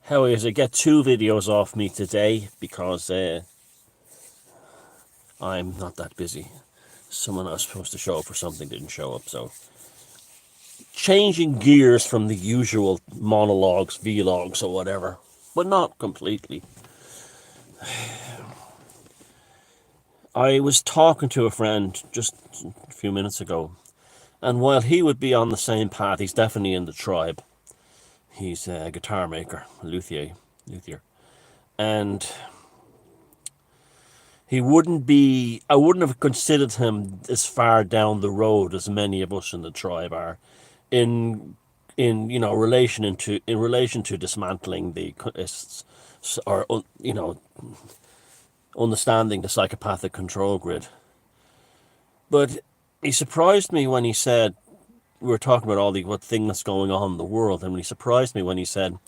How is it? Get two videos off me today because I'm not that busy. Someone I was supposed to show up for something didn't show up, so changing gears from the usual monologues, vlogs, or whatever, but not completely. I was talking to a friend just a few minutes ago, and while he would be on the same path, he's definitely in the tribe. He's a guitar maker, luthier, and he wouldn't be. I wouldn't have considered him as far down the road as many of us in the tribe are, in in relation to dismantling the or understanding the psychopathic control grid. But he surprised me when he said we were talking about all the what thing that's going on in the world, and he surprised me when he said,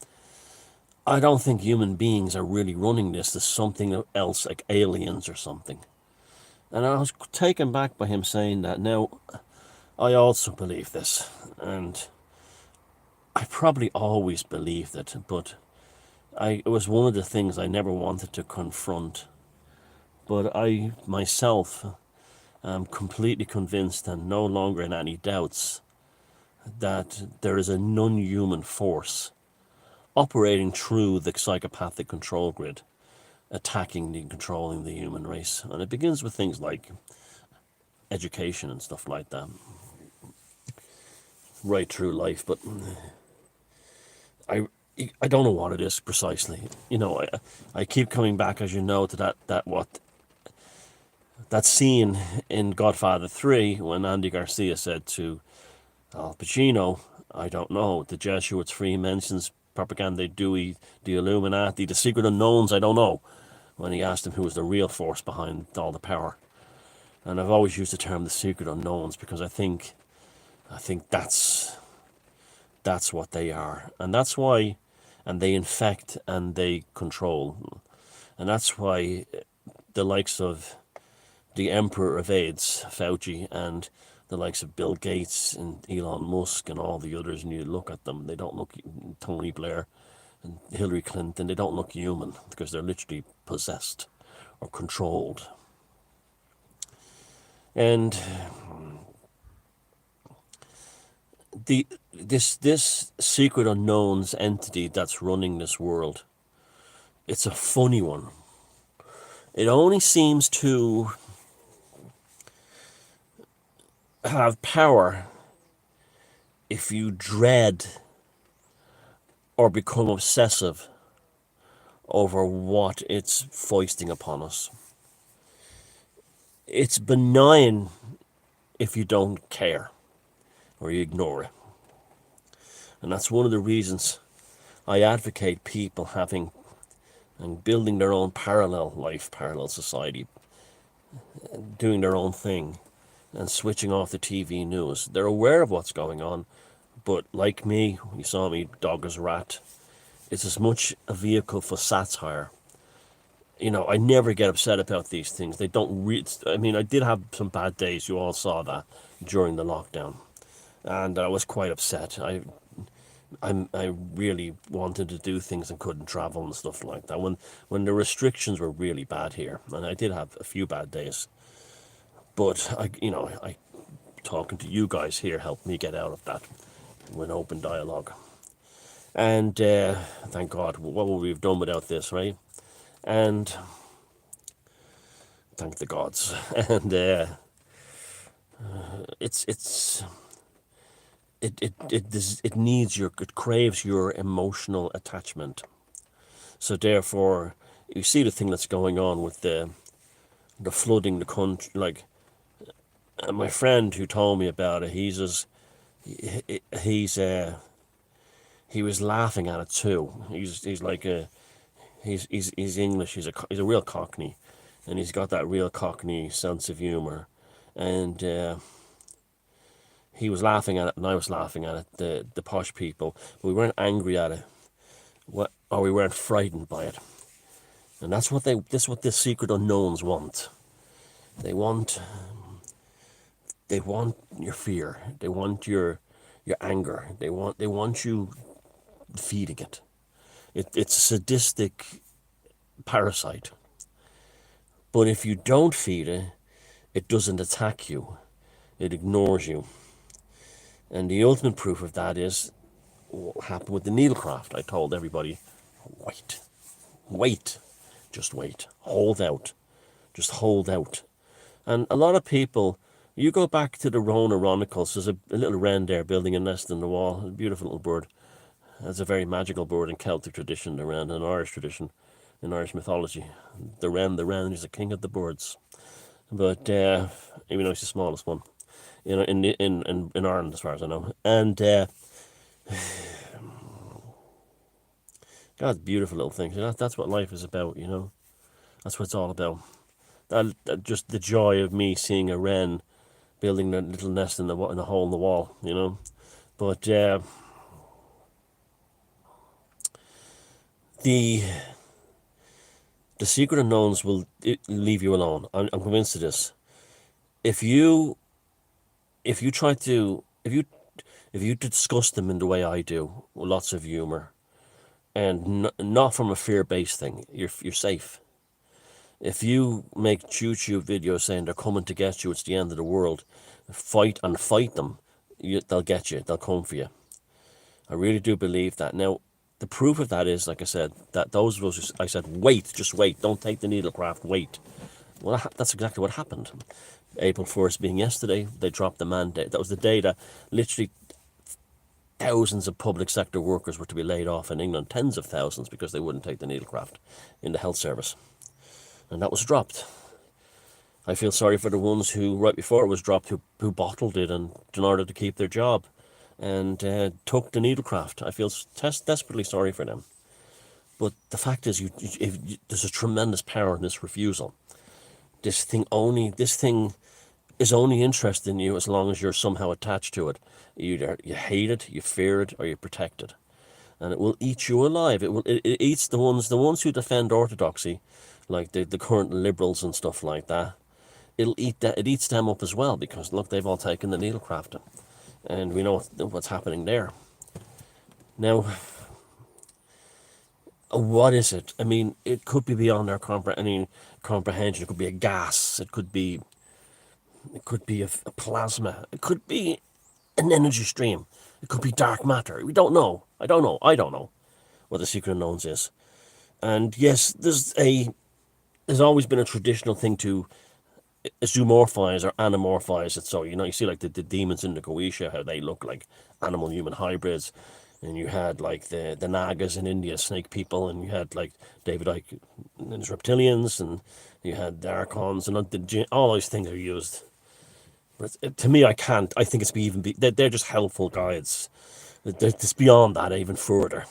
"I don't think human beings are really running this. There's something else like aliens or something." And I was taken back by him saying that. Now, I also believe this, and I probably always believed it, but it was one of the things I never wanted to confront. But I myself am completely convinced and no longer in any doubts that there is a non-human force operating through the psychopathic control grid, attacking and controlling the human race. And it begins with things like education and stuff like that, right through life. But I I don't know what it is precisely. I keep coming back, as you know, to that scene in Godfather 3 when Andy Garcia said to Al Pacino, "I don't know, the Jesuits, Freemasons, Propaganda Dewey, the Illuminati, the secret unknowns, I don't know," when he asked him who was the real force behind all the power. And I've always used the term the secret unknowns because I think that's what they are. And that's why, and they infect and they control. And that's why the likes of the Emperor of AIDS, Fauci, and the likes of Bill Gates and Elon Musk and all the others, and you look at them, they don't look, Tony Blair and Hillary Clinton, they don't look human because they're literally possessed or controlled. And this secret unknowns entity that's running this world, it's a funny one. It only seems to have power if you dread or become obsessive over what it's foisting upon us. It's benign if you don't care or you ignore it. And that's one of the reasons I advocate people having and building their own parallel life, parallel society, doing their own thing and switching off the TV news. They're aware of what's going on, but like me, you saw me dog as rat, it's as much a vehicle for satire. I never get upset about these things. They don't I mean, I did have some bad days. You all saw that during the lockdown, and I was quite upset. I really wanted to do things and couldn't travel and stuff like that. When the restrictions were really bad here, and I did have a few bad days, but I talking to you guys here helped me get out of that with open dialogue. And thank God, what would we have done without this, right? And thank the gods. And it's it needs it craves your emotional attachment. So therefore, you see the thing that's going on with the flooding the country. Like my friend who told me about it, he was laughing at it too. He's like he's English. He's a real Cockney, and he's got that real Cockney sense of humor, and he was laughing at it, and I was laughing at it. The posh people, but we weren't angry at it, or we weren't frightened by it, and that's what the secret unknowns want. They want your fear. They want your anger. They want you feeding it. It's a sadistic parasite. But if you don't feed it, it doesn't attack you. It ignores you. And the ultimate proof of that is what happened with the needlecraft. I told everybody, wait, wait, just wait, hold out, just hold out. And a lot of people, you go back to the Rona Ronicles, there's a little wren there building a nest in the wall, a beautiful little bird. It's a very magical bird in Celtic tradition, the wren, and Irish tradition, in Irish mythology. The wren is the king of the birds. But even though he's the smallest one, you know, in Ireland, as far as I know. And God's beautiful little things. That's what life is about, you know. That's what it's all about. Just the joy of me seeing a wren building a little nest in a hole in the wall, you know. But the secret unknowns will leave you alone. I'm convinced of this. If you discuss them in the way I do, with lots of humor, and not from a fear-based thing, you're safe. If you make YouTube videos saying they're coming to get you, it's the end of the world, fight them, they'll get you, they'll come for you. I really do believe that. Now, the proof of that is, like I said, that those of us, I said, wait, just wait, don't take the needlecraft, wait. Well, that's exactly what happened. April 1st being yesterday, they dropped the mandate. That was the day that literally thousands of public sector workers were to be laid off in England, tens of thousands, because they wouldn't take the needlecraft in the health service. And that was dropped. I feel sorry for the ones who, right before it was dropped, who bottled it and in order to keep their job and took the needlecraft. I feel desperately sorry for them. But the fact is, there's a tremendous power in this refusal. This thing is only interested in you as long as you're somehow attached to it. Either you hate it, you fear it, or you protect it. And it will eat you alive. It eats the ones who defend orthodoxy, like the current liberals and stuff like that. It eats them up as well, because look, they've all taken the needlecraft, and we know what's happening there. Now, what is it? I mean, it could be beyond our comprehension. It could be a gas. It could be a plasma. It could be an energy stream. It could be dark matter. We don't know. I don't know what the secret unknowns is. And yes, there's always been a traditional thing to zoomorphize or anamorphize it. So, you know, you see like the demons in the Goetia, how they look like animal-human hybrids. And you had like the Nagas in India, snake people, and you had like David Icke and his reptilians, and you had the Archons, and all those things are used. But to me, I think they're just helpful guides. It's beyond that, even further.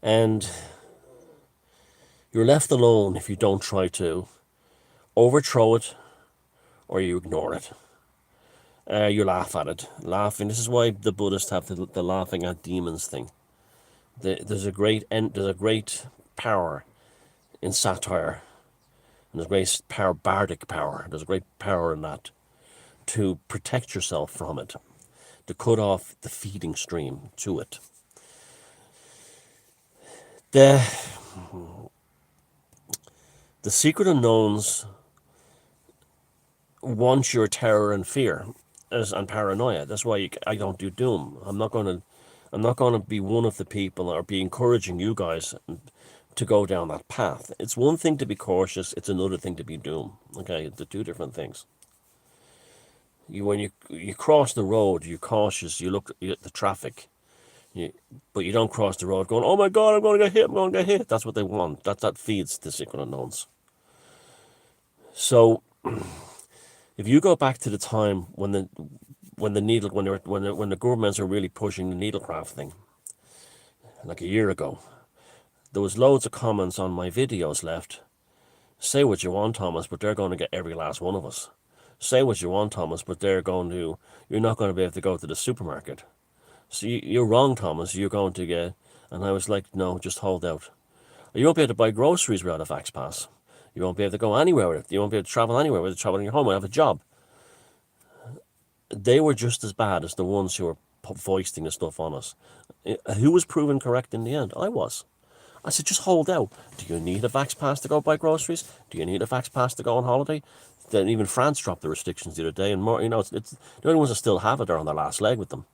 And you're left alone if you don't try to overthrow it or you ignore it. You laugh at it. Laughing. This is why the Buddhists have the laughing at demons thing. There's a great power in satire. And there's great power, bardic power. There's a great power in that to protect yourself from it, to cut off the feeding stream to it. The secret unknowns want your terror and fear and paranoia. That's why I don't do doom. I'm not going to be one of the people or be encouraging you guys to go down that path. It's one thing to be cautious. It's another thing to be doom. Okay, the two different things. When you cross the road, you're cautious. You look at the traffic, but you don't cross the road going, "Oh my God, I'm going to get hit! I'm going to get hit!" That's what they want. That feeds the secret unknowns. So, if you go back to the time when the governments are really pushing the needlecraft thing, like a year ago, there was loads of comments on my videos left. Say what you want, Thomas, but they're going to get every last one of us. Say what you want, Thomas, but you're not going to be able to go to the supermarket. So you're wrong, Thomas, you're going to get... And I was like, no, just hold out. You won't be able to buy groceries without a Vax Pass. You won't be able to go anywhere with it. You won't be able to travel anywhere with it. Travel in your home and have a job. They were just as bad as the ones who were foisting the stuff on us. Who was proven correct in the end? I was. I said, just hold out. Do you need a vax pass to go buy groceries? Do you need a vax pass to go on holiday? Then even France dropped the restrictions the other day, and more. It's the only ones that still have it are on their last leg with them.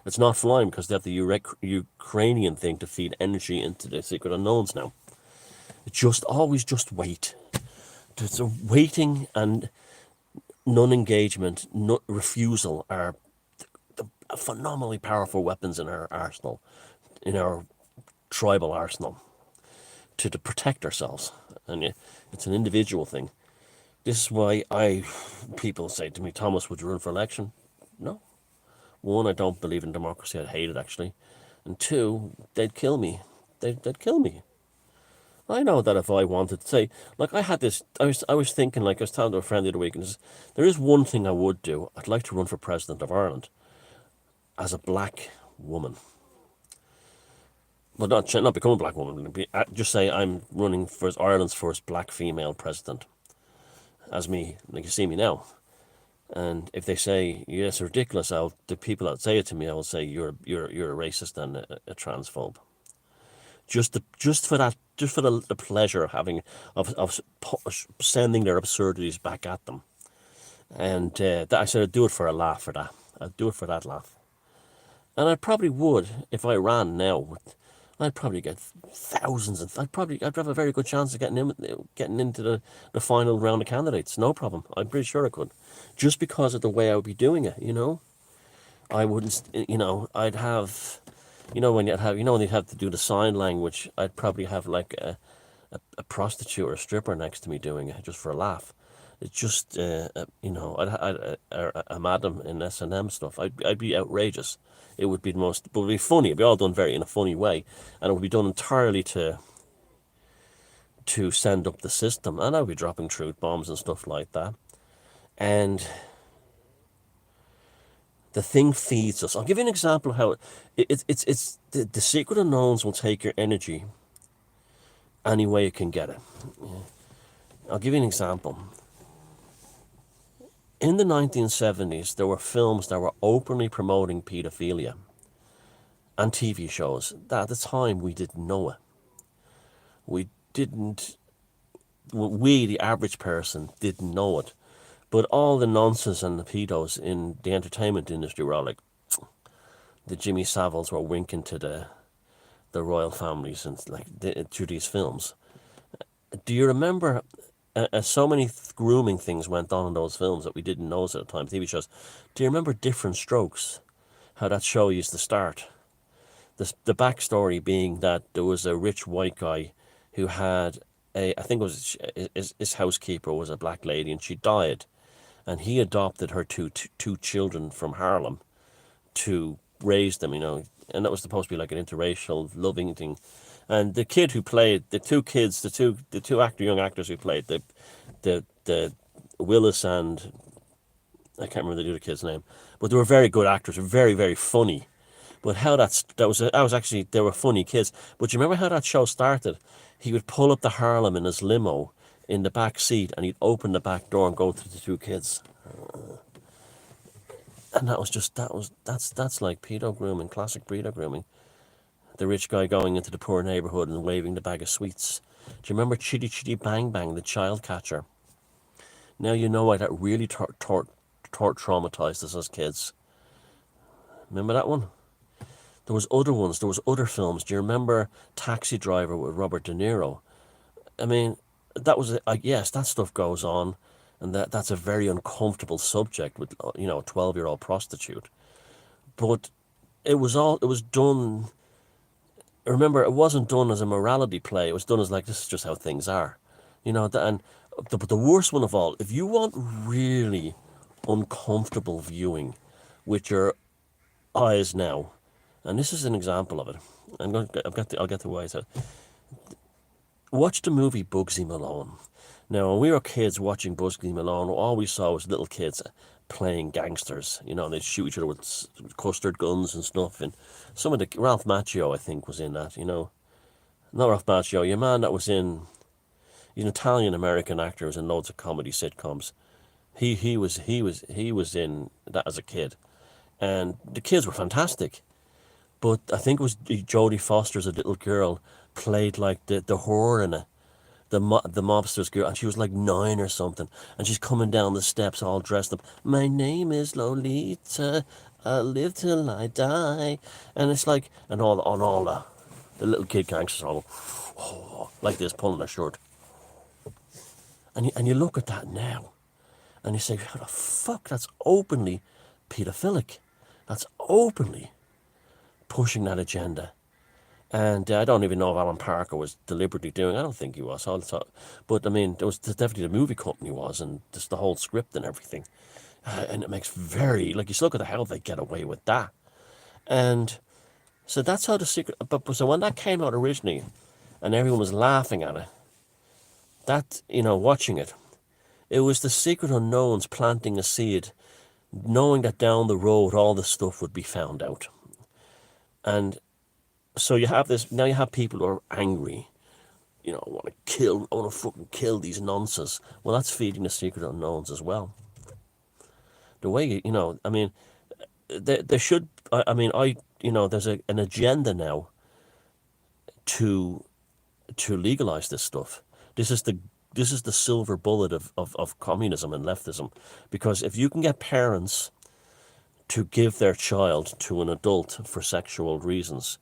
It's not flying because they have the Ukrainian thing to feed energy into the secret unknowns now. Just always just wait. There's a waiting and non-engagement, refusal are phenomenally powerful weapons in our arsenal, in our tribal arsenal, to protect ourselves. And it's an individual thing. This is why people say to me, Thomas, would you run for election? No. One, I don't believe in democracy. I'd hate it, actually. And two, they'd kill me. They'd kill me. I know that if I wanted to say, like I had this, I was thinking, like I was telling to a friend the other week, and there is one thing I would do. I'd like to run for president of Ireland as a black woman. Well, not become a black woman. Just say I'm running for Ireland's first black female president, as me, like you see me now. And if they say yes, ridiculous, the people that say it to me, I will say you're a racist and a transphobe. Just for the pleasure of having of sending their absurdities back at them. And I said I'd do it for a laugh for that. I'd do it for that laugh. And I probably would if I ran now. I'd probably get thousands, and I'd have a very good chance of getting into the final round of candidates. No problem. I'm pretty sure I could, just because of the way I would be doing it. I wouldn't. I'd have. When you'd have to do the sign language, I'd probably have like a prostitute or a stripper next to me doing it just for a laugh. It's just I'd a madam in S&M stuff. I'd be outrageous. It would be but it would be funny. It'd be all done in a funny way, and it would be done entirely to send up the system. And I'd be dropping truth bombs and stuff like that. And the thing feeds us. I'll give you an example of how it's the secret unknowns will take your energy any way it can get it. I'll give you an example. In the 1970s, there were films that were openly promoting pedophilia and TV shows. At the time, we didn't know it. We, the average person, didn't know it. But all the nonsense and the pedos in the entertainment industry were all like, the Jimmy Saviles were winking to the royal families and through these films. Do you remember so many grooming things went on in those films that we didn't know at the time, TV shows? Do you remember Different Strokes? How that show used to start? The backstory being that there was a rich white guy who had I think it was his housekeeper was a black lady, and she died, and he adopted her two children from Harlem to raise them, and that was supposed to be like an interracial loving thing. And the kid who played the two young actors who played the Willis and I can't remember the other kid's name, but they were very good actors, very, very funny. But how they were funny kids. But you remember how that show started? He would pull up to Harlem in his limo in the back seat, and he'd open the back door and go to the two kids. And that's like pedo grooming, classic pedo grooming. The rich guy going into the poor neighborhood and waving the bag of sweets. Do you remember Chitty Chitty Bang Bang, the child catcher? Now you know why that really traumatized us as kids. Remember that one? There was other ones. There was other films. Do you remember Taxi Driver with Robert De Niro? I mean, that was yes, that stuff goes on, and that's a very uncomfortable subject with a 12-year-old prostitute. But it was done. Remember, it wasn't done as a morality play. It was done as like, this is just how things are, but the worst one of all, if you want really uncomfortable viewing with your eyes now, and this is an example of it. I'll get to why I said. Watch the movie Bugsy Malone. Now, when we were kids watching Bugsy Malone, all we saw was little kids playing gangsters. They'd shoot each other with custard guns and stuff. And some of the Ralph Macchio, I think, was in that. Not Ralph Macchio. Your man that was in, he's an Italian American actor, was in loads of comedy sitcoms. He was in that as a kid. and the kids were fantastic. But I think it was Jodie Foster's a little girl played like the whore in it, the mobster's girl, and she was like 9 or something, and she's coming down the steps all dressed up. My name is Lolita. I'll live till I die, and it's like, and all the little kid gangsters all like this, pulling their shirt, and you look at that now, and you say, how the fuck? That's openly pedophilic. That's openly pushing that agenda. And I don't even know if Alan Parker was deliberately doing. I don't think he was. But I mean, there was definitely the movie company was, and just the whole script and everything. And it makes very like you look at how they get away with that. And so that's how the secret. But so when that came out originally, and everyone was laughing at it, that watching it, it was the secret unknowns planting a seed, knowing that down the road all this stuff would be found out. And so you have this, now you have people who are angry, I want to fucking kill these nonsense. Well, that's feeding the secret unknowns as well. The way, I mean, there should, I mean, there's an agenda now to legalize this stuff. This is the silver bullet of communism and leftism. Because if you can get parents to give their child to an adult for sexual reasons,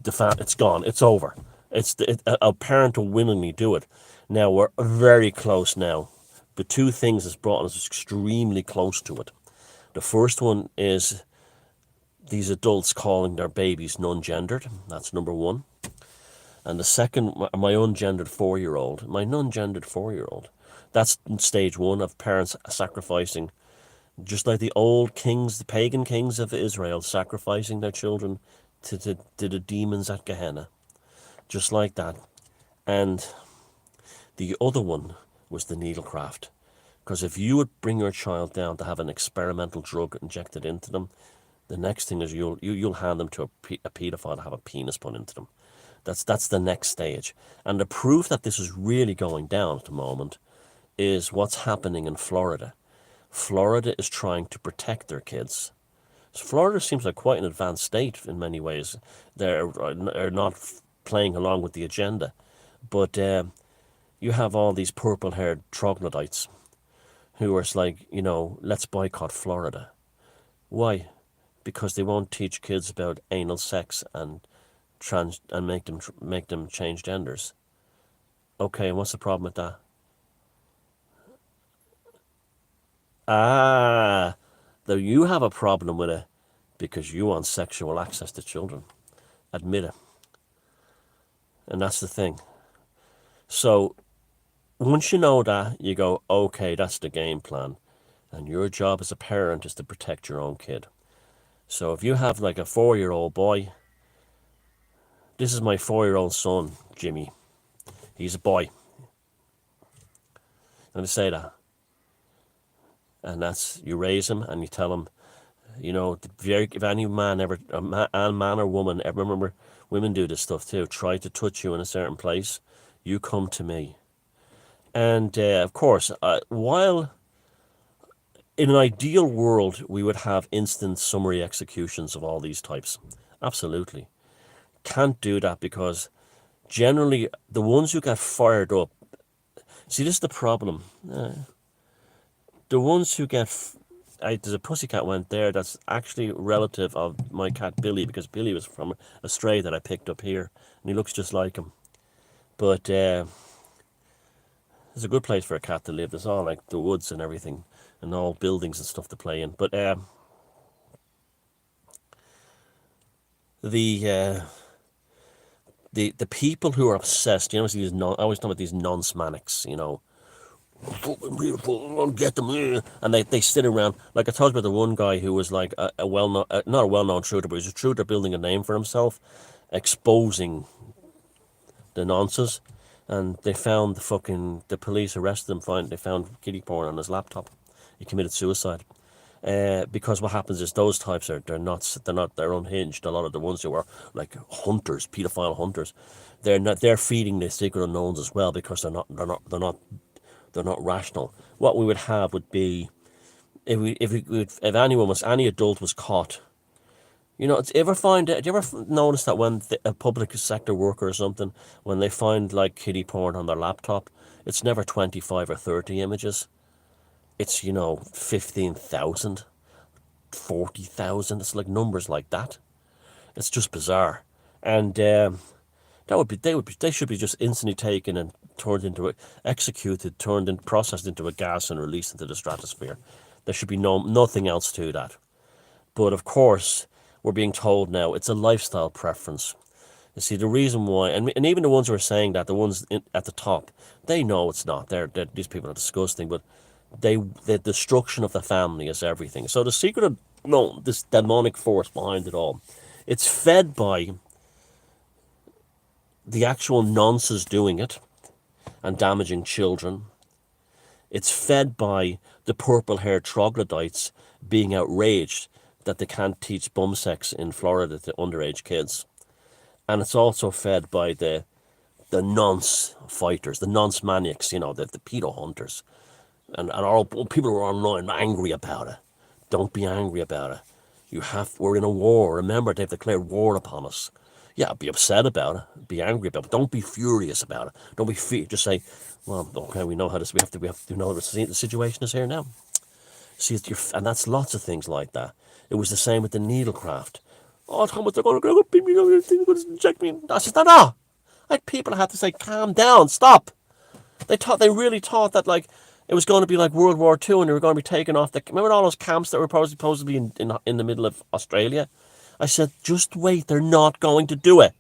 it's gone. It's over. A parent will willingly do it. Now we're very close now. The two things that's brought us extremely close to it. The first one is these adults calling their babies non-gendered. That's number one. And the second, my ungendered 4-year-old, my non-gendered 4-year-old. That's stage one of parents sacrificing, just like the old kings, the pagan kings of Israel, sacrificing their children to the demons at Gehenna. Just like that. And the other one was the needlecraft. Because if you would bring your child down to have an experimental drug injected into them, the next thing is you'll hand them to a paedophile to have a penis put into them. That's the next stage. And the proof that this is really going down at the moment is what's happening in Florida. Florida is trying to protect their kids. So Florida seems like quite an advanced state in many ways. They're not playing along with the agenda. But you have all these purple-haired troglodytes who are like, let's boycott Florida. Why? Because they won't teach kids about anal sex and make them change genders. Okay, and what's the problem with that? Though you have a problem with it because you want sexual access to children. Admit it. And that's the thing. So once you know that, you go, okay, that's the game plan. And your job as a parent is to protect your own kid. So if you have like a 4-year-old boy, this is my 4-year-old son, Jimmy. He's a boy. I'm going to say that. And that's, you raise him and you tell him, if any man ever, a man or woman, ever, remember, women do this stuff too, try to touch you in a certain place, you come to me. And of course, while in an ideal world, we would have instant summary executions of all these types. Absolutely. Can't do that because generally the ones who get fired up, see, this is the problem. The ones who get, there's a pussycat went there that's actually relative of my cat Billy, because Billy was from a stray that I picked up here, and he looks just like him. But it's a good place for a cat to live. There's all like the woods and everything, and all buildings and stuff to play in. But the people who are obsessed, I always talk about these non-smanics, fucking beautiful, I'll get them, and they sit around. Like I talked about the one guy who was like a well-known, not a well-known truther, but he's a truther building a name for himself, exposing the nonsense. And they found the police arrested him, they found kiddie porn on his laptop. He committed suicide. Because what happens is those types they're unhinged. A lot of the ones who are like hunters, pedophile hunters, they're feeding the secret unknowns as well, because they're not rational. What we would have would be if any adult was caught, you know, do you ever notice that when a public sector worker or something, when they find like kiddie porn on their laptop, it's never 25 or 30 images. It's, you know, 15,000, 40,000. It's like numbers like that. It's just bizarre. And they should be just instantly taken and turned into executed, turned and processed into a gas and released into the stratosphere. There should be nothing else to that. But of course, we're being told now it's a lifestyle preference. You see, the reason why, and even the ones who are saying that, the ones at the top, they know it's not. These people are disgusting, but the destruction of the family is everything. So the secret of, no, this demonic force behind it all, it's fed by the actual nonces doing it and damaging children. It's fed by the purple-haired troglodytes being outraged that they can't teach bum sex in Florida to underage kids. And it's also fed by the nonce fighters, the nonce maniacs, you know, the pedo hunters. And all people are online angry about it. Don't be angry about it. We're in a war. Remember, they've declared war upon us. Yeah, be upset about it. Be angry about it. Don't be furious about it. Don't be just say, well, okay, we know how this. We have to know what the situation is here now. See, and that's lots of things like that. It was the same with the needlecraft. Oh, Thomas, they're going to beat me, they're going to inject me. I said, no. Like, people had to say, calm down, stop. They really thought that, like, it was going to be like World War II and they were going to be taken off remember all those camps that were supposedly in the middle of Australia? I said, just wait, they're not going to do it.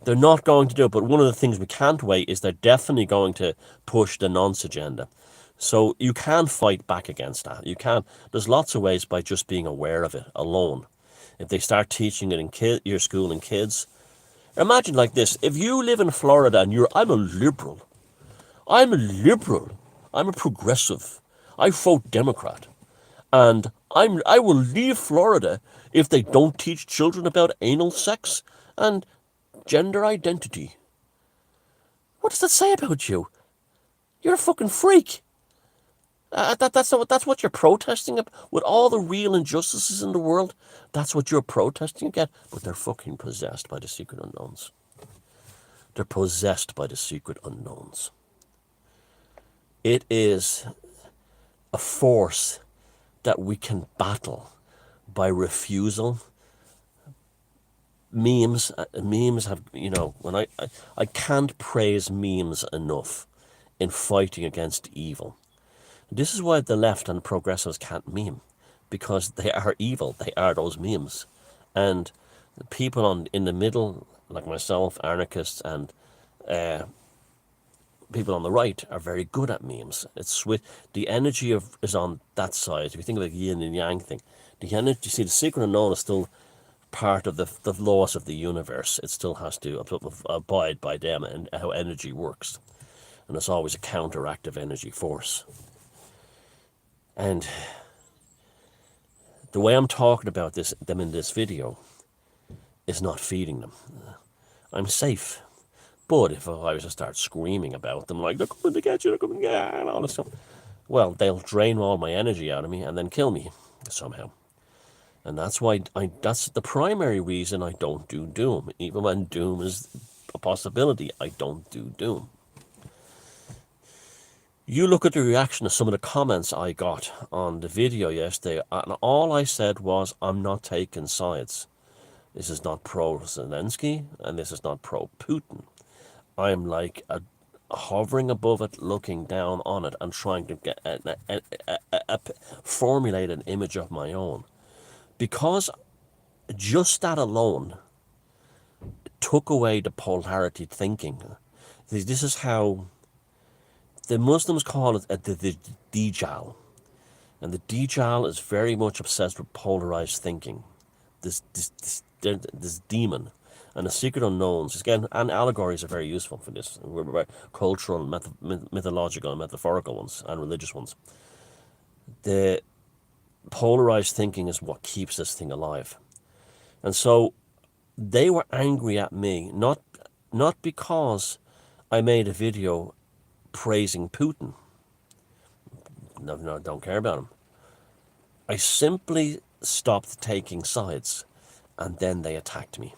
They're not going to do it, but one of the things we can't wait is they're definitely going to push the nonce agenda. So you can fight back against that. You can. There's lots of ways by just being aware of it alone. If they start teaching it in your school and kids. Imagine like this. If you live in Florida and I'm a liberal. I'm a liberal. I'm a progressive. I vote Democrat. And I will leave Florida if they don't teach children about anal sex and gender identity. What does that say about you? You're a fucking freak. That's what you're protesting about. With all the real injustices in the world, that's what you're protesting against. But they're fucking possessed by the secret unknowns. They're possessed by the secret unknowns. It is a force that we can battle by refusal. Memes have, you know, when I can't praise memes enough in fighting against evil. This is why the left and progressives can't meme, because they are evil. They are those memes. And people in the middle, like myself, anarchists, and people on the right are very good at memes. It's the energy is on that side. If you think of the yin and yang thing, the energy, you see, the secret unknown is still part of the laws of the universe. It still has to abide by them and how energy works. And there's always a counteractive energy force. And the way I'm talking about them in this video is not feeding them. I'm safe. But if I was to start screaming about them, like, they're coming to get you, they're coming to get you, and all this stuff, well, they'll drain all my energy out of me and then kill me somehow. And that's why that's the primary reason I don't do Doom. Even when Doom is a possibility, I don't do Doom. You look at the reaction of some of the comments I got on the video yesterday, and all I said was, I'm not taking sides. This is not pro-Zelensky, and this is not pro-Putin. I'm like hovering above it, looking down on it, and trying to get formulate an image of my own. Because just that alone took away the polarity thinking. This is how the Muslims call it the Dajjal. And the Dajjal is very much obsessed with polarized thinking. This demon. And the secret unknowns, again, and allegories are very useful for this. We're about cultural, mythological, and metaphorical ones, and religious ones. The polarized thinking is what keeps this thing alive. And so they were angry at me, not because I made a video praising Putin. no, no, don't care about them. I simply stopped taking sides, and then they attacked me.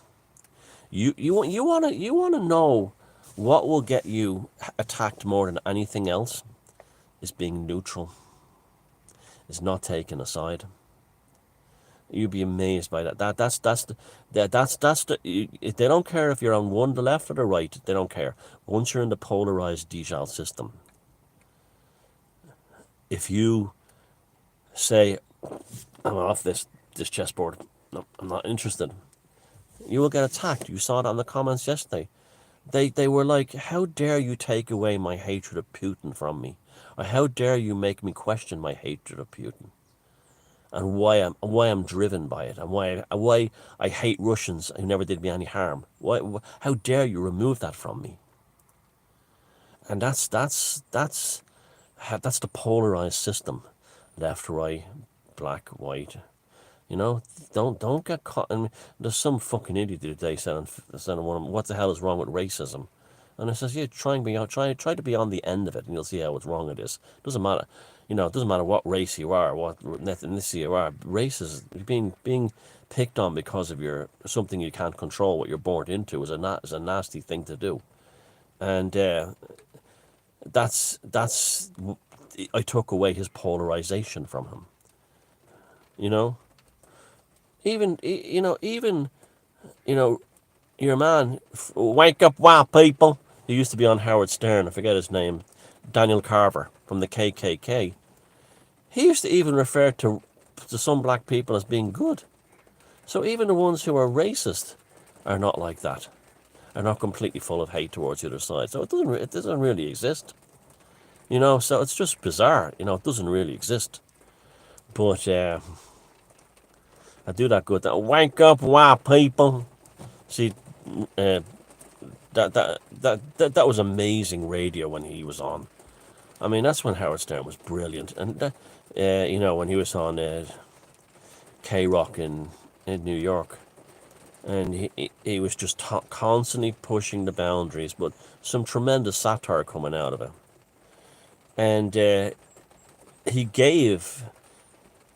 You wanna know what will get you attacked more than anything else is being neutral, is not taking a side. You'd be amazed by that. That's the. They don't care if you're on one, the left or the right. They don't care. Once you're in the polarized digital system, if you say, "I'm off this chessboard. No, I'm not interested," you will get attacked. You saw that in the comments yesterday. They were like, "How dare you take away my hatred of Putin from me? Or how dare you make me question my hatred of Putin? And why I'm driven by it, and why I hate Russians who never did me any harm. How dare you remove that from me?" And that's the polarized system, left, right, black, white. You know, don't get caught. And there's some fucking idiot the other day saying one of them, "What the hell is wrong with racism?" And I says, "Yeah, try to be on the end of it, and you'll see how it's wrong it is. Doesn't matter, it doesn't matter what race you are, what ethnicity you are. Race is being picked on because of your something you can't control, what you're born into, is a nasty thing to do. And that's I took away his polarization from him. You know, even your man, wake up, wow, people. He used to be on Howard Stern. I forget his name. Daniel Carver from the KKK. He used to even refer to some black people as being good. So even the ones who are racist are not like that. Are not completely full of hate towards the other side. So it doesn't really exist. So it's just bizarre. It doesn't really exist. But I do that good. Wake up, wow, people. See, uh, that was amazing radio when he was on. I mean, that's when Howard Stern was brilliant. And when he was on K Rock in New York, and he was just constantly pushing the boundaries, but some tremendous satire coming out of it. And he gave,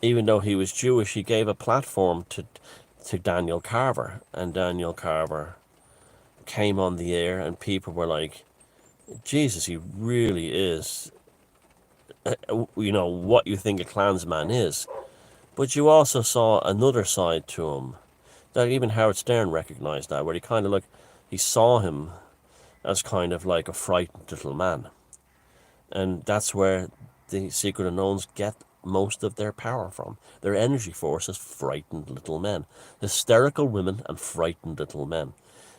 even though he was Jewish, he gave a platform to Daniel Carver, and Daniel Carver came on the air, and people were like, "Jesus, he really is, what you think a Klansman is." But you also saw another side to him that even Howard Stern recognized that, where he saw him as kind of like a frightened little man. And that's where the Secret Unknowns get most of their power from. Their energy force is frightened little men. Hysterical women and frightened little men.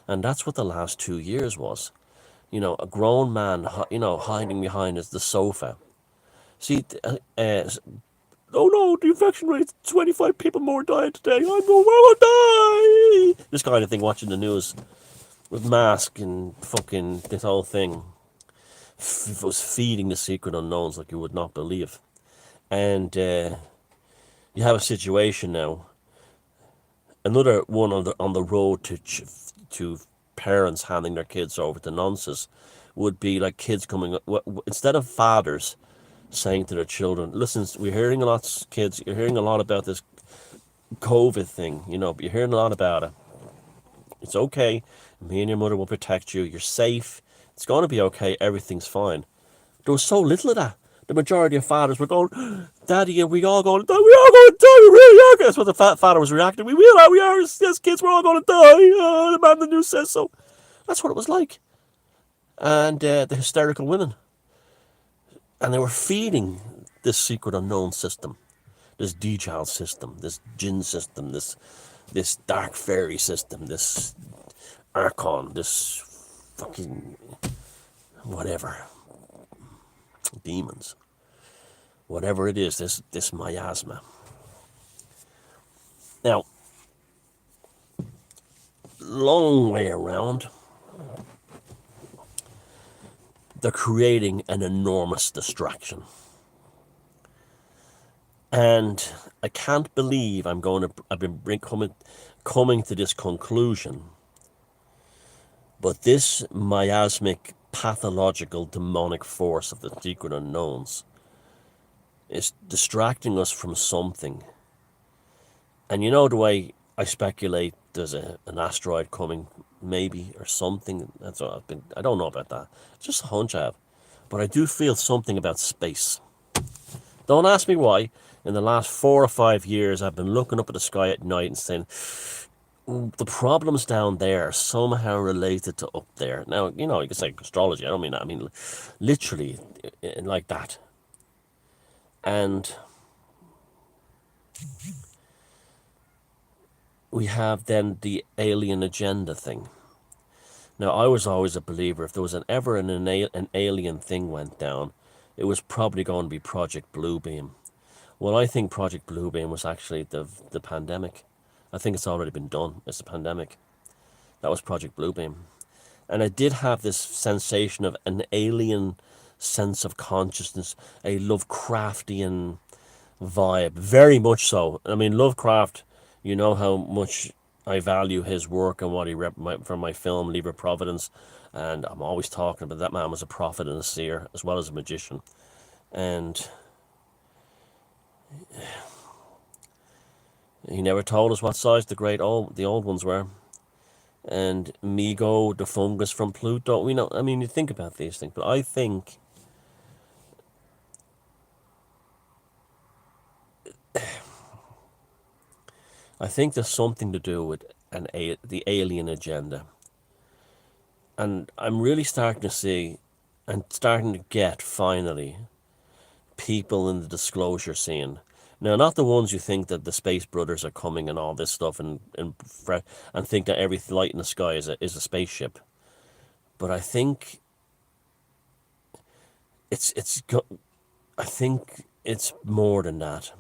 And that's what the last 2 years was. A grown man, hiding behind the sofa. See, "Oh no, the infection rate, 25 people more died today. I'm going to die." This kind of thing, watching the news with mask and fucking this whole thing. Was feeding the Secret Unknowns like you would not believe. And you have a situation now, another one on the road to parents handing their kids over to nonces, would be like kids coming, instead of fathers saying to their children, "Listen, we're hearing a lot, kids, you're hearing a lot about this COVID thing, but you're hearing a lot about it. It's okay. Me and your mother will protect you. You're safe. It's going to be okay. Everything's fine." There was so little of that. The majority of fathers were going, "Daddy, are we all going to die? We are going to die. We really are." That's what the father was reacting. We are. Yes, kids, we're all going to die. The man in the news says so. That's what it was like. And the hysterical women. And they were feeding this Secret Unknown system, this Djal system, this Jinn system, this dark fairy system, this Archon, this fucking whatever, demons, whatever it is, this miasma. Now, long way around, they're creating an enormous distraction. And I can't believe I've been coming to this conclusion. But this miasmic, pathological, demonic force of the Secret Unknowns It's distracting us from something. And you know the way I speculate there's an asteroid coming, maybe, or something. That's what I don't know about that. It's just a hunch I have. But I do feel something about space. Don't ask me why. In the last 4 or 5 years, I've been looking up at the sky at night and saying, the problems down there are somehow related to up there. Now, you can say astrology. I don't mean that. I mean, literally, like that. And we have then the alien agenda thing. Now, I was always a believer if there was ever an alien thing went down, it was probably going to be Project Bluebeam. Well, I think Project Bluebeam was actually the pandemic. I think it's already been done. It's the pandemic. That was Project Bluebeam. And I did have this sensation of an alien sense of consciousness, a Lovecraftian vibe, very much so. I mean, Lovecraft, you know how much I value his work and what he from my film Lever Providence, and I'm always talking about that man was a prophet and a seer as well as a magician, and he never told us what size the old ones were. And Migo, the fungus from Pluto, we know. I mean, you think about these things, but I think there's something to do with the alien agenda. And I'm really starting to see and starting to get, finally, people in the disclosure scene. Now, not the ones who think that the Space Brothers are coming and all this stuff and think that every light in the sky is a spaceship. But I think I think it's more than that.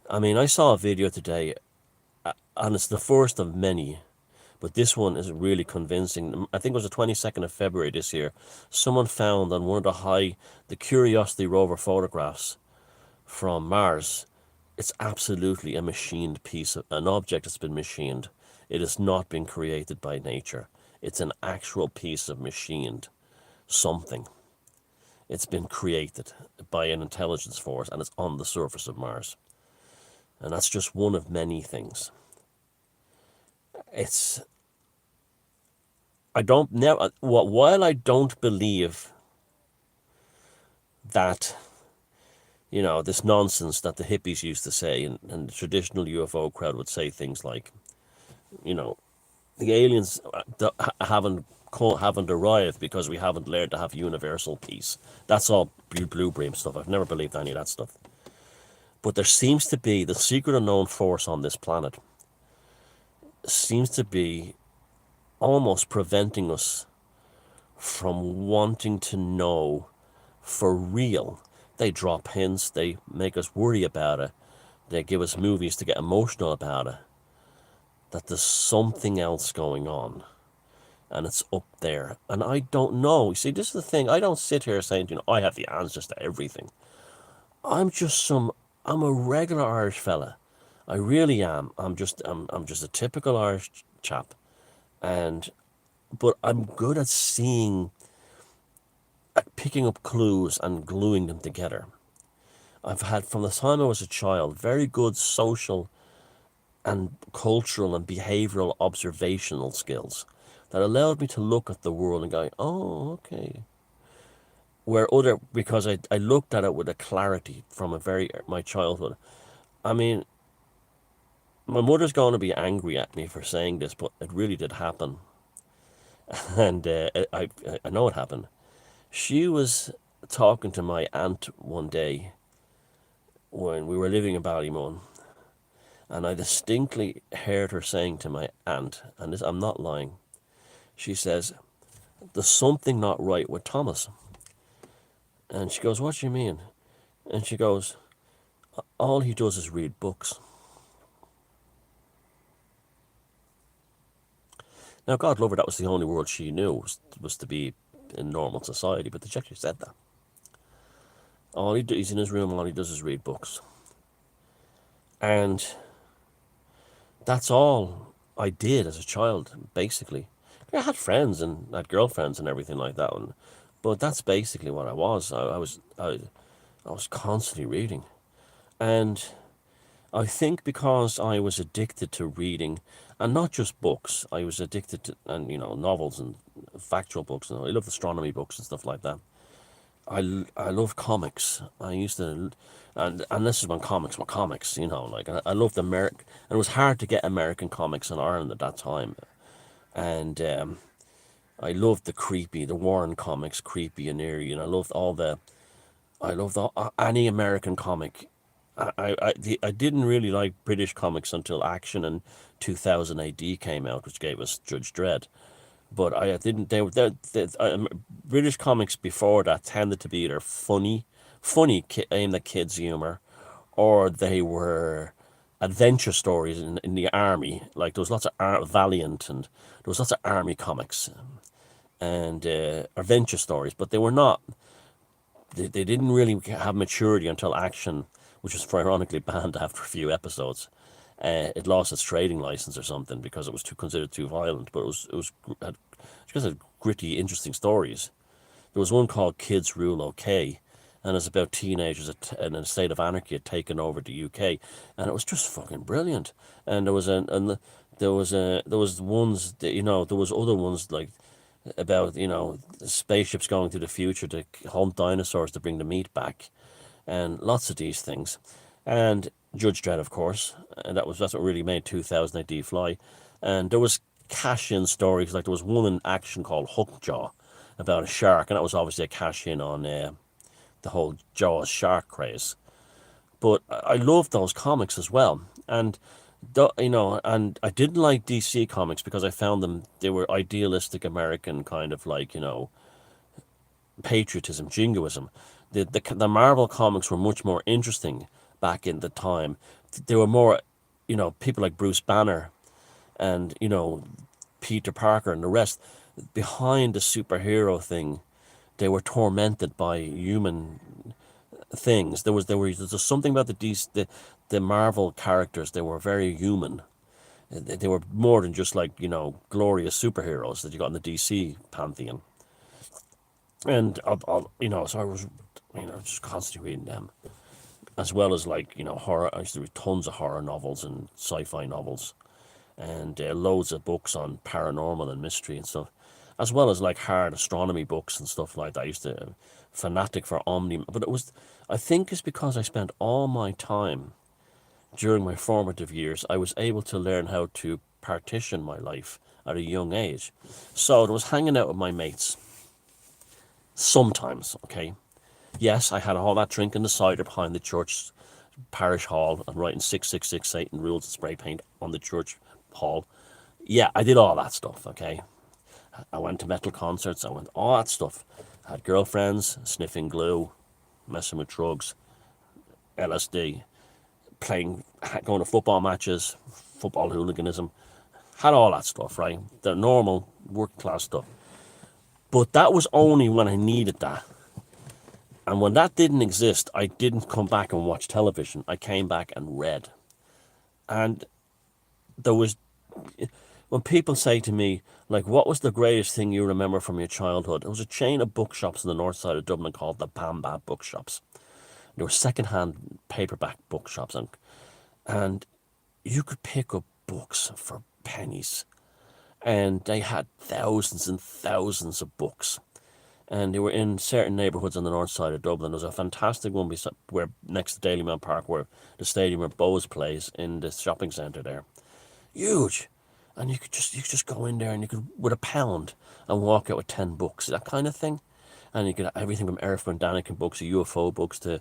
I mean, I saw a video today, and it's the first of many, but this one is really convincing. I think it was the 22nd of February this year. Someone found on one of the Curiosity rover photographs from Mars, it's absolutely a machined piece of an object that's been machined. It has not been created by nature. It's an actual piece of machined something. It's been created by an intelligence force and it's on the surface of Mars. And that's just one of many things. It's I don't never while I don't believe that this nonsense that the hippies used to say, and the traditional UFO crowd would say things like, the aliens haven't arrived because we haven't learned to have universal peace. That's all blue brain stuff. I've never believed any of that stuff. But there seems to be the secret unknown force on this planet seems to be almost preventing us from wanting to know for real. They drop hints, they make us worry about it, they give us movies to get emotional about it, that there's something else going on and it's up there. And I don't know. You see, this is the thing. I don't sit here saying, I have the answers to everything. I'm a regular Irish fella. I really am. I'm just a typical Irish chap. But I'm good at picking up clues and gluing them together. I've had, from the time I was a child, very good social and cultural and behavioral observational skills that allowed me to look at the world and go, oh, okay. Because I looked at it with a clarity from my childhood. I mean, my mother's going to be angry at me for saying this, but it really did happen. And I know it happened. She was talking to my aunt one day when we were living in Ballymun, and I distinctly heard her saying to my aunt, and this, I'm not lying, she says, there's something not right with Thomas. And she goes, what do you mean? And she goes, all he does is read books. Now, God love her, that was the only word she knew, was to be in normal society, but she actually said that. He's in his room, all he does is read books. And that's all I did as a child, basically. I had friends and had girlfriends and everything like that, but that's basically what I was. I was constantly reading. And I think because I was addicted to reading, and not just books, I was addicted to, and novels and factual books. And I love astronomy books and stuff like that. I love comics. I used to, and this is when comics were comics. Like I loved American, and it was hard to get American comics in Ireland at that time. And I loved the Warren comics, creepy and eerie, and I loved any American comic. I didn't really like British comics until Action in 2000 AD came out, which gave us Judge Dredd. But I didn't. British comics before that tended to be either aimed at kids' humor, or they were adventure stories in the army. Like there was lots of Valiant, and there was lots of army comics and adventure stories, but they were not. They didn't really have maturity until Action, which was ironically banned after a few episodes. It lost its trading license or something because it was considered too violent. But it just had gritty, interesting stories. There was one called Kids Rule OK, and it's about teenagers in a state of anarchy had taken over the UK, and it was just fucking brilliant. And there was ones that, there was other ones like about spaceships going to the future to hunt dinosaurs to bring the meat back, and lots of these things, and Judge Dredd, of course, and that's what really made 2000 AD fly. And there was cash-in stories, like there was one in Action called Hookjaw about a shark, and that was obviously a cash-in on the whole Jaws shark craze. But I loved those comics as well, and and I didn't like DC comics because I found they were idealistic American kind of like patriotism, jingoism. The Marvel comics were much more interesting back in the time. They were more, people like Bruce Banner and Peter Parker and the rest behind the superhero thing. They were tormented by human things. There's something about the Marvel characters. They were very human. They were more than just like glorious superheroes that you got in the DC pantheon. And so I was just constantly reading them, as well as like horror. I used to read tons of horror novels and sci-fi novels, and loads of books on paranormal and mystery and stuff, as well as like hard astronomy books and stuff like that. I used to fanatic for Omni, but I think it's because I spent all my time during my formative years. I was able to learn how to partition my life at a young age. So I was hanging out with my mates sometimes, okay? Yes, I had all that drinking the cider behind the church parish hall and writing 666 Satan rules and spray paint on the church hall. Yeah, I did all that stuff, okay? I went to metal concerts, I went all that stuff. I had girlfriends, sniffing glue, messing with drugs, LSD, going to football matches, football hooliganism. Had all that stuff, right? The normal working class stuff. But that was only when I needed that. And when that didn't exist, I didn't come back and watch television. I came back and read. And there was, when people say to me, like, what was the greatest thing you remember from your childhood? It was a chain of bookshops on the north side of Dublin called the Bamba Bookshops. There were second-hand paperback bookshops, and you could pick up books for pennies. And they had thousands and thousands of books. And they were in certain neighbourhoods on the north side of Dublin. There's a fantastic one where next to Dalymount Park, where the stadium where Bose plays, in the shopping centre there. Huge. And you could just go in there and you could, with £1, and walk out with 10 books, that kind of thing. And you could have everything from Erf and Daniken books to UFO books to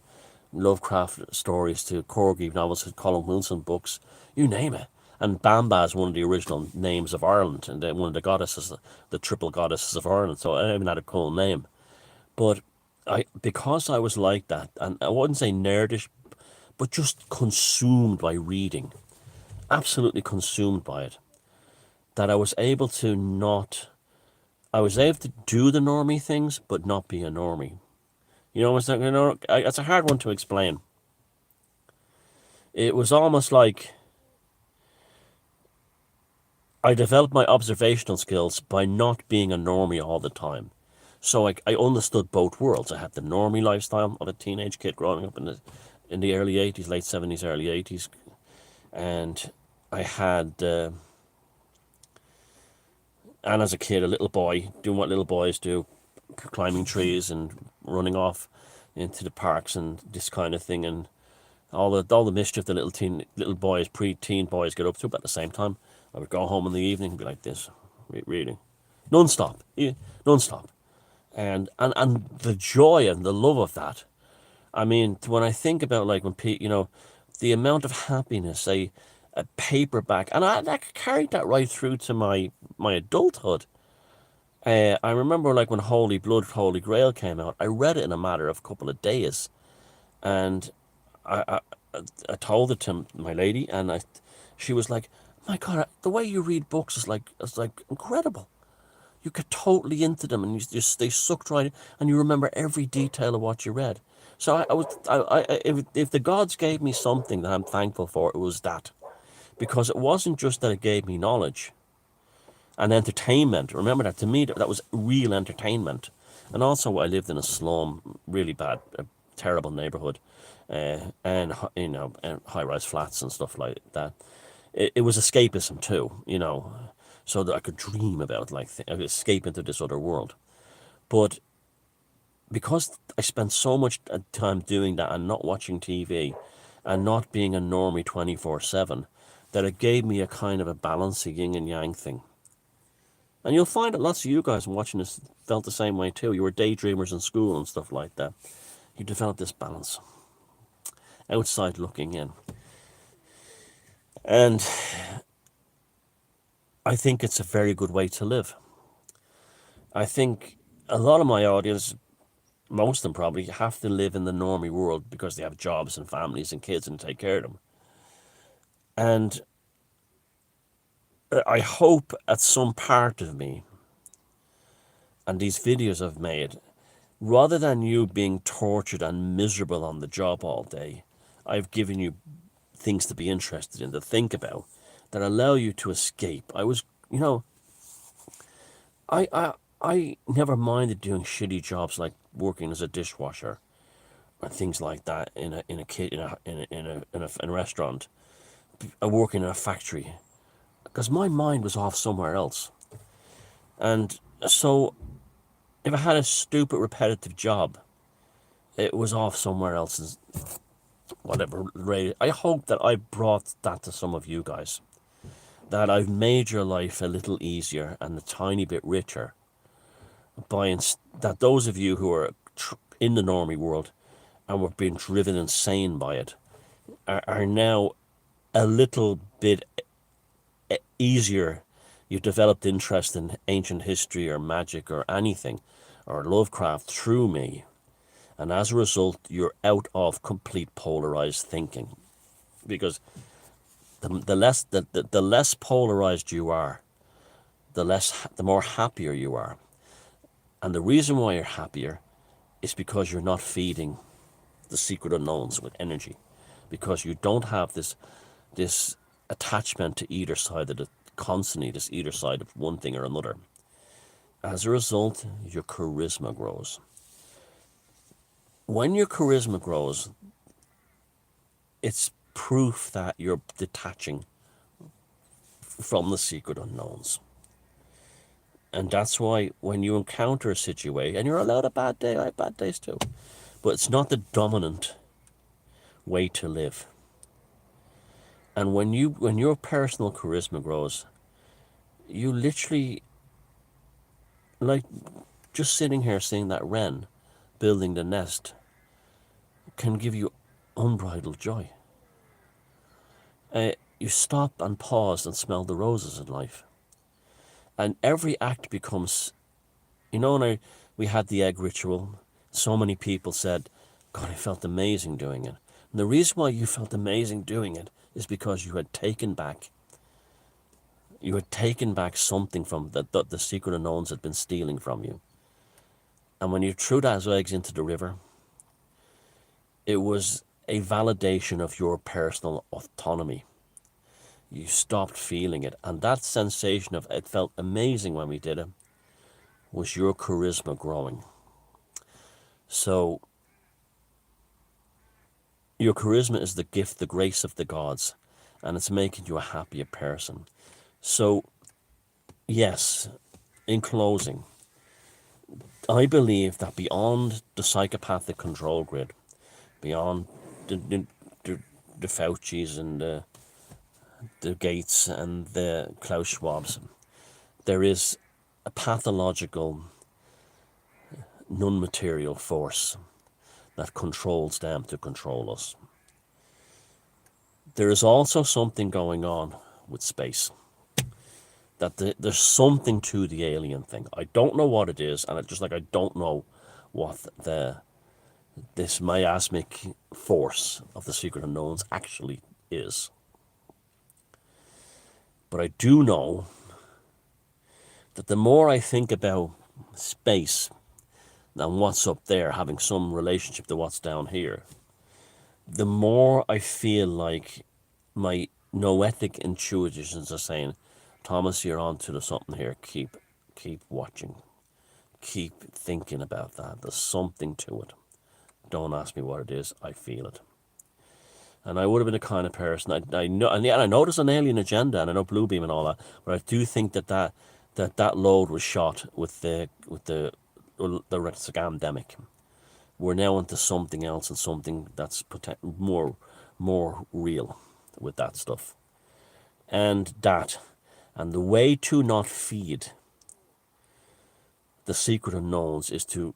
Lovecraft stories to Corgi novels to Colin Wilson books, you name it. And Bamba is one of the original names of Ireland, and one of the goddesses, the triple goddesses of Ireland. So I even had a cool name. But because I was like that, and I wouldn't say nerdish, but just consumed by reading, absolutely consumed by it, that I was able to do the normie things, but not be a normie. It's a hard one to explain. It was almost like I developed my observational skills by not being a normie all the time. So I understood both worlds. I had the normie lifestyle of a teenage kid growing up in the early 80s, late 70s, early 80s. And I had, and as a kid, a little boy doing what little boys do, climbing trees and running off into the parks and this kind of thing. And all the mischief the little boys, pre-teen boys get up to. But at the same time, I would go home in the evening and be like this, reading, non-stop, non-stop, and the joy and the love of that. I mean, when I think about like when the amount of happiness a paperback, and I carried that right through to my adulthood. I remember like when Holy Blood, Holy Grail came out, I read it in a matter of a couple of days, and I, I told it to my lady, and she was like, "My God, the way you read books is like incredible. You get totally into them, and they sucked right in, and you remember every detail of what you read." So if the gods gave me something that I'm thankful for, it was that, because it wasn't just that it gave me knowledge and entertainment. Remember that, to me that was real entertainment. And also I lived in a slum, really bad, a terrible neighborhood, and and high-rise flats and stuff like that. It was escapism too, so that I could dream about like escape into this other world. But because I spent so much time doing that and not watching TV and not being a normie 24/7, that it gave me a kind of a balance, a yin and yang thing. And you'll find that lots of you guys watching this felt the same way too. You were daydreamers in school and stuff like that. You developed this balance, outside looking in. And I think it's a very good way to live. I think a lot of my audience, most of them probably, have to live in the normie world because they have jobs and families and kids and take care of them. And I hope at some part of me, and these videos I've made, rather than you being tortured and miserable on the job all day, I've given you things to be interested in, to think about, that allow you to escape. I never minded doing shitty jobs like working as a dishwasher or things like that in a restaurant, working in a factory, because my mind was off somewhere else. And so if I had a stupid repetitive job, it was off somewhere else. Whatever rate. I hope that I brought that to some of you guys, that I've made your life a little easier and a tiny bit richer by that those of you who are in the normie world and were being driven insane by it are now a little bit easier. You've developed interest in ancient history or magic or anything or Lovecraft through me, and as a result you're out of complete polarized thinking, because the less polarized you are, the more happier you are. And the reason why you're happier is because you're not feeding the secret unknowns with energy, because you don't have this attachment to either side of the constantly, this either side of one thing or another. As a result, your charisma grows. When your charisma grows, it's proof that you're detaching from the secret unknowns. And that's why when you encounter a situation, and you're allowed a bad day, I have bad days too, but it's not the dominant way to live. And when your personal charisma grows, you literally, like just sitting here seeing that wren building the nest, can give you unbridled joy. You stop and pause and smell the roses in life. And every act becomes, when we had the egg ritual, so many people said, God, I felt amazing doing it. And the reason why you felt amazing doing it is because you had taken back something from the secret unknowns had been stealing from you. And when you threw those eggs into the river, it was a validation of your personal autonomy. You stopped feeling it. And that sensation of, it felt amazing when we did it, was your charisma growing? So your charisma is the gift, the grace of the gods, and it's making you a happier person. So, yes, in closing, I believe that beyond the psychopathic control grid, beyond the, the Faucis and the Gates and the Klaus Schwabs, there is a pathological, non-material force that controls them to control us. There is also something going on with space. That there's something to the alien thing. I don't know what it is, and it's just like I don't know what this miasmic force of the secret unknowns actually is. But I do know that the more I think about space and what's up there having some relationship to what's down here, the more I feel like my noetic intuitions are saying, Thomas, you're on to something here. Keep watching. Keep thinking about that. There's something to it. Don't ask me what it is. I feel it. And I would have been the kind of person I know, and I know there's an alien agenda, and I know Bluebeam and all that, but I do think that load was shot with the scamdemic. We're now into something else and something that's more real with that stuff. And the way to not feed the secret unknowns is to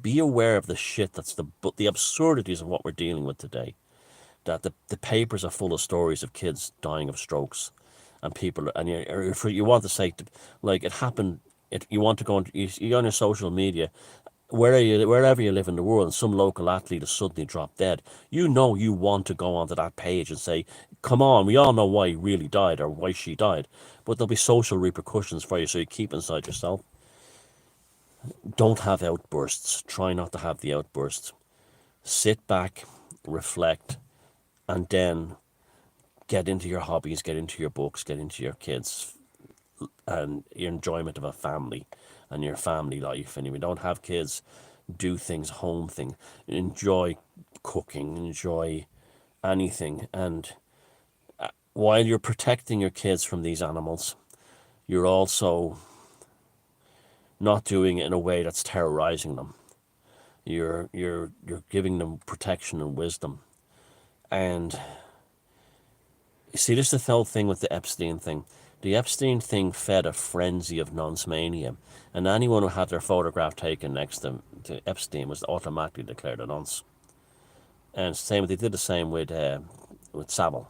be aware of the shit that's the absurdities of what we're dealing with today. That the papers are full of stories of kids dying of strokes, and people, and you want to say, like, it happened. You want to go on, you're on your social media, wherever you live in the world, and some local athlete has suddenly dropped dead. You know you want to go onto that page and say, come on, we all know why he really died or why she died, but there'll be social repercussions for you, so you keep inside yourself. Don't have outbursts. Try not to have the outbursts. Sit back, reflect, and then get into your hobbies, get into your books, get into your kids, and your enjoyment of a family and your family life. And if you don't have kids, do things, home thing. Enjoy cooking, enjoy anything. And while you're protecting your kids from these animals, you're also not doing it in a way that's terrorizing them. You're giving them protection and wisdom. And you see, this is the whole thing with the Epstein thing. The Epstein thing fed a frenzy of nonce mania, and anyone who had their photograph taken next to Epstein was automatically declared a nonce. And they did the same with Savile.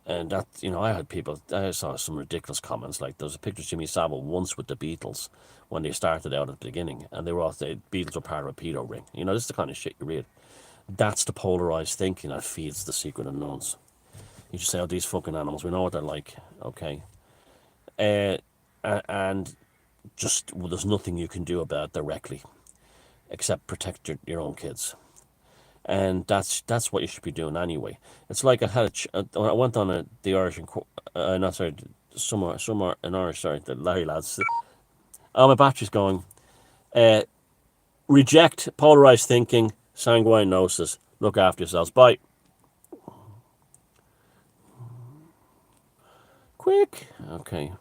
And that, I saw some ridiculous comments, like there was a picture of Jimmy Savile once with the Beatles when they started out at the beginning, and they were all the Beatles were part of a pedo ring. This is the kind of shit you read. That's the polarized thinking that feeds the secret unknowns. You just say, oh, these fucking animals, we know what they're like, okay? And just, well, there's nothing you can do about it directly except protect your own kids. And that's what you should be doing anyway. It's like I went on the Irish, somewhere in Irish, the Larry lads. Oh, my battery's going. Reject polarized thinking, sanguine gnosis. Look after yourselves. Bye. Quick. Okay.